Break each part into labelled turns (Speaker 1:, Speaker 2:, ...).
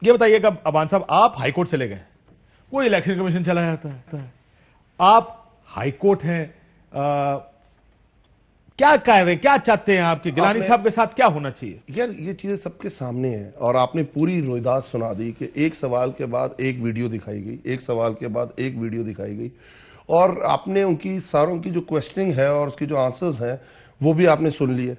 Speaker 1: یہ بتائیے کہ ابان صاحب آپ ہائی کورٹ چلے گئے, کوئی الیکشن کمیشن چلا جاتا ہے, آپ ہائی کورٹ ہیں, کیا کہہ رہے ہیں, کیا چاہتے ہیں آپ کے گیلانی صاحب کے ساتھ کیا ہونا چاہیے؟
Speaker 2: یار یہ چیزیں سب کے سامنے ہیں, اور آپ نے پوری رویداد سنا دی کہ ایک سوال کے بعد ایک ویڈیو دکھائی گئی, ایک سوال کے بعد ایک ویڈیو دکھائی گئی, اور آپ نے ان کی ساروں کی جو کویسچننگ ہے اور اس کی جو آنسرز ہیں وہ بھی آپ نے سن لیے.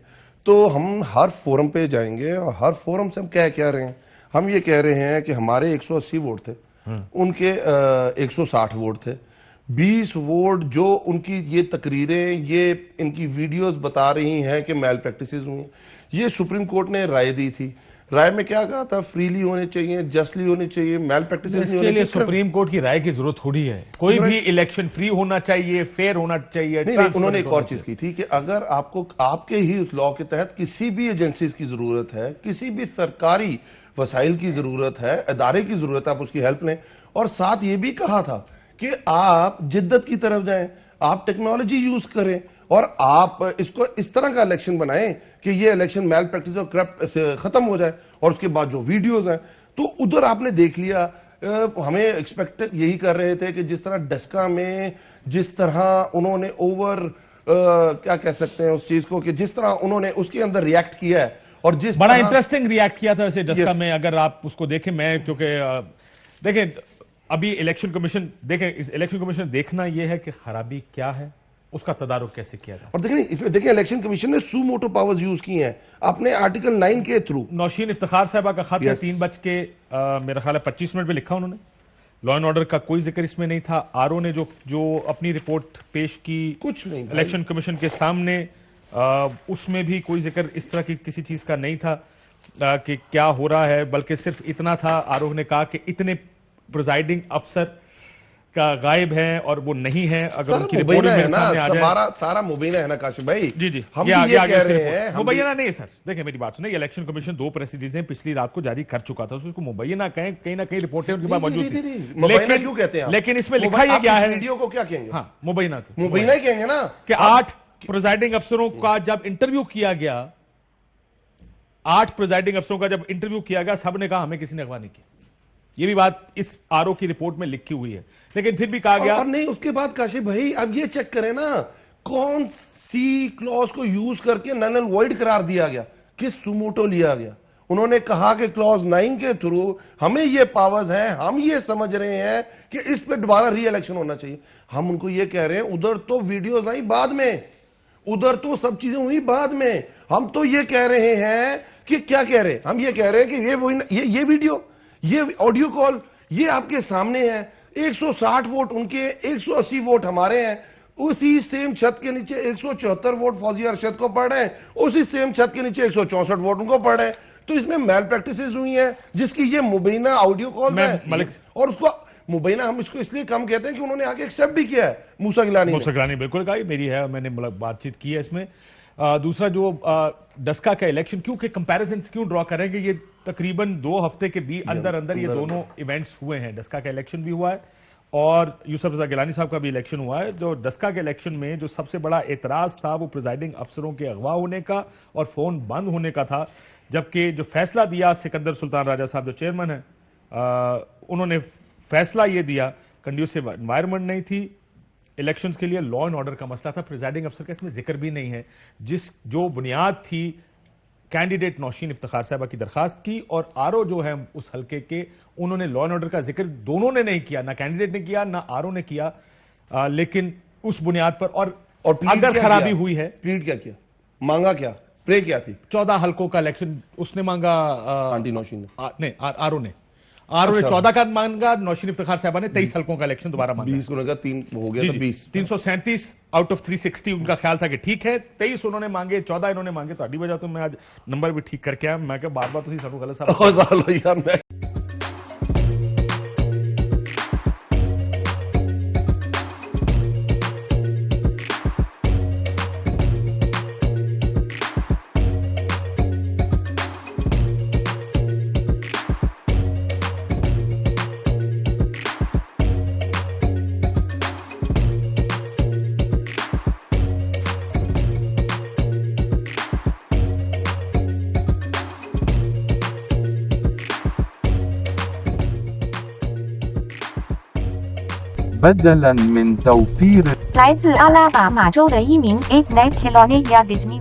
Speaker 2: تو ہم ہر فورم پہ جائیں گے اور ہر فورم سے ہم کہہ رہے ہیں, ہم یہ کہہ رہے ہیں کہ ہمارے 180 ووٹ تھے, ان کے 160 ووٹ تھے, 20 ووٹ جو ان کی یہ تقریریں, یہ ان کی ویڈیوز بتا رہی ہیں کہ میل پریکٹسز ہوئی ہیں. یہ سپریم کورٹ نے رائے دی تھی, رائے میں کیا کہا تھا, فریلی ہونے چاہیے, جسٹلی ہونے چاہیے, میل پریکٹسز نہیں ہونے چاہیے.
Speaker 1: سپریم کورٹ کی رائے کی ضرورت تھوڑی ہے, کوئی بھی الیکشن فری ہونا چاہیے, فیئر ہونا چاہیے.
Speaker 2: نہیں, انہوں نے ایک اور چیز کی تھی کہ اگر آپ کو آپ کے ہی اس لاء کے تحت کسی بھی ایجنسیز کی ضرورت ہے, کسی بھی سرکاری وسائل کی ضرورت ہے, ادارے کی ضرورت ہے, آپ اس کی ہیلپ لیں. اور ساتھ یہ بھی کہا تھا کہ آپ جدت کی طرف جائیں, آپ ٹیکنالوجی یوز کریں, اور آپ اس کو اس طرح کا الیکشن بنائیں کہ یہ الیکشن میل پریکٹس اور کرپٹ ختم ہو جائے. اور اس کے بعد جو ویڈیوز ہیں تو ادھر آپ نے دیکھ لیا, ہمیں ایکسپیکٹ یہی کر رہے تھے کہ جس طرح ڈسکا میں جس طرح انہوں نے کیا کہہ سکتے ہیں اس چیز کو, کہ جس طرح انہوں نے اس کے اندر ریاکٹ کیا ہے, اور جس
Speaker 1: بڑا انٹرسٹنگ ریاکٹ کیا تھا ویسے ڈسکا میں, اگر آپ اس کو دیکھیں. میں کیونکہ دیکھیں ابھی الیکشن کمیشن, دیکھیں الیکشن کمیشن دیکھنا یہ ہے کہ خرابی کیا ہے, اس کا تدارک کیسے کیا جائے.
Speaker 2: اور دیکھیں الیکشن کمیشن نے سو موٹو پاورز یوز کی ہیں اپنے آرٹیکل 9 کے تھرو.
Speaker 1: نوشین افتخار صاحبہ کا خط ہے 3 میرا خیال ہے 25 منٹ پہ لکھا انہوں نے, لا اینڈ آرڈر کا کوئی ذکر اس میں نہیں تھا. آر او نے جو اپنی رپورٹ پیش کی
Speaker 2: کچھ نہیں
Speaker 1: الیکشن کمیشن کے سامنے, اس میں بھی کوئی ذکر اس طرح کی کسی چیز کا نہیں تھا کہ کیا ہو رہا ہے, بلکہ صرف اتنا تھا, آر او نے کہا کہ اتنے پریزائڈنگ افسر کا غائب ہیں اور وہ نہیں ہیں. اگر ان کی رپورٹ میرے سامنے آ جائے,
Speaker 2: سارا مبینہ ہے نا کاشف بھائی.
Speaker 1: جی
Speaker 2: ہم بھی یہ کہہ رہے ہیں,
Speaker 1: مبینہ نہیں ہے سر. دیکھیں میری بات سنیں, الیکشن کمیشن 2 پریسیڈنٹیں پچھلی رات کو جاری کر چکا تھا, اس کو مبینہ کہیں, کہیں نہ کہیں رپورٹیں ان کے پاس موجود تھی.
Speaker 2: مبینہ کیوں کہتے ہیں,
Speaker 1: لیکن اس میں لکھا یہ کیا ہے,
Speaker 2: ویڈیو کو کیا کہیں گے,
Speaker 1: ہاں مبینہ
Speaker 2: مبینہ ہی کہیں گے نا,
Speaker 1: کہ 8 پریزائڈنگ افسروں کا جب انٹرویو کیا گیا, 8 پریزائڈنگ افسروں کا جب انٹرویو کیا گیا, سب نے کہا ہمیں کسی نے اغوا نہیں کیا. یہ بھی بات اس آر او کی رپورٹ میں لکھی ہوئی ہے, لیکن پھر بھی کہا گیا.
Speaker 2: اور نہیں, اس کے بعد کاشف بھائی اب یہ چیک کریں نا, کون سی کلوز کو یوز کر کے نل اینڈ وائڈ قرار دیا گیا, کس سوموٹو لیا گیا. انہوں نے کہا کہ کلوز 9 کے تھرو ہمیں یہ پاورز ہیں, ہم یہ سمجھ رہے ہیں کہ اس پہ دوبارہ ری الیکشن ہونا چاہیے. ہم ان کو یہ کہہ رہے ہیں, ادھر تو ویڈیوز آئی بعد میں, ادھر تو سب چیزیں ہوئی بعد میں. ہم تو یہ کہہ رہے ہیں کہ کیا کہہ رہے ہیں, ہم یہ کہہ رہے ہیں کہ یہ ویڈیو, یہ آڈیو کال, یہ آپ کے سامنے ہے. 160 ووٹ ان کے, 180 ووٹ ہمارے ہیں. اسی سیم چھت کے نیچے 174 ووٹ فوزیہ ارشد کو پڑھ رہے ہیں, اسی سیم چھت کے نیچے 164 ووٹ ان کو پڑھ رہے ہیں. تو اس میں میل پریکٹسز ہوئی ہیں, جس کی یہ مبینہ آڈیو کال ہے. اور اس کو مبینہ ہم اس کو اس لیے کم کہتے ہیں کہ انہوں نے آگے ایکسیپٹ بھی کیا ہے موسیٰ گیلانی نے.
Speaker 1: موسیٰ گیلانی بالکل کہا, میری ہے, میں نے بات چیت کی ہے اس میں. دوسرا جو ڈسکا کا الیکشن, کیونکہ کمپیریزن کیوں ڈرا کریں گے, یہ تقریباً 2 ہفتے کے بھی اندر یہ دونوں ایونٹس ہوئے ہیں. ڈسکا کا الیکشن بھی ہوا ہے اور یوسف رضا گیلانی صاحب کا بھی الیکشن ہوا ہے. جو ڈسکا کے الیکشن میں جو سب سے بڑا اعتراض تھا وہ پریزائڈنگ افسروں کے اغوا ہونے کا اور فون بند ہونے کا تھا, جبکہ جو فیصلہ دیا سکندر سلطان راجہ صاحب جو چیئرمین ہیں, انہوں نے فیصلہ یہ دیا, کنڈیوسیو انوائرمنٹ نہیں تھی الیکشنز کے لیے, لا اینڈ آرڈر کا مسئلہ تھا, پریزائڈنگ افسر کا اس میں ذکر بھی نہیں ہے. جو بنیاد تھی کینڈیڈیٹ نوشین افتخار صاحبہ کی درخواست کی, اور آر او جو ہے اس حلقے کے, انہوں نے لا اینڈ آرڈر کا ذکر دونوں نے نہیں کیا, نہ کینڈیڈیٹ نے کیا نہ آر او نے کیا. لیکن اس بنیاد پر, اور اگر خرابی ہوئی ہے,
Speaker 2: پلیڈ کیا مانگا, کیا پرے کیا تھی, 14
Speaker 1: حلقوں کا الیکشن اس نے مانگا,
Speaker 2: آنٹی نوشین
Speaker 1: نے, آر او نے 14 کا مانگا, نوشین افتخار صاحبہ نے 23 حلقوں کا الیکشن دوبارہ مانگا.
Speaker 2: 20 کو لگا 3 ہو گیا,
Speaker 1: 337 آؤٹ آف 360 ان کا خیال تھا کہ ٹھیک ہے. 23 انہوں نے مانگے, 14 انہوں نے مانگے. تو اڈی وجہ تو میں آج نمبر بھی ٹھیک کر کے آیا, میں کہ بار بار تو سانو غلط صاحب
Speaker 3: بدلا من توفير
Speaker 4: 来自阿拉巴马州的一名 Ape Nate Helone 亚 Disney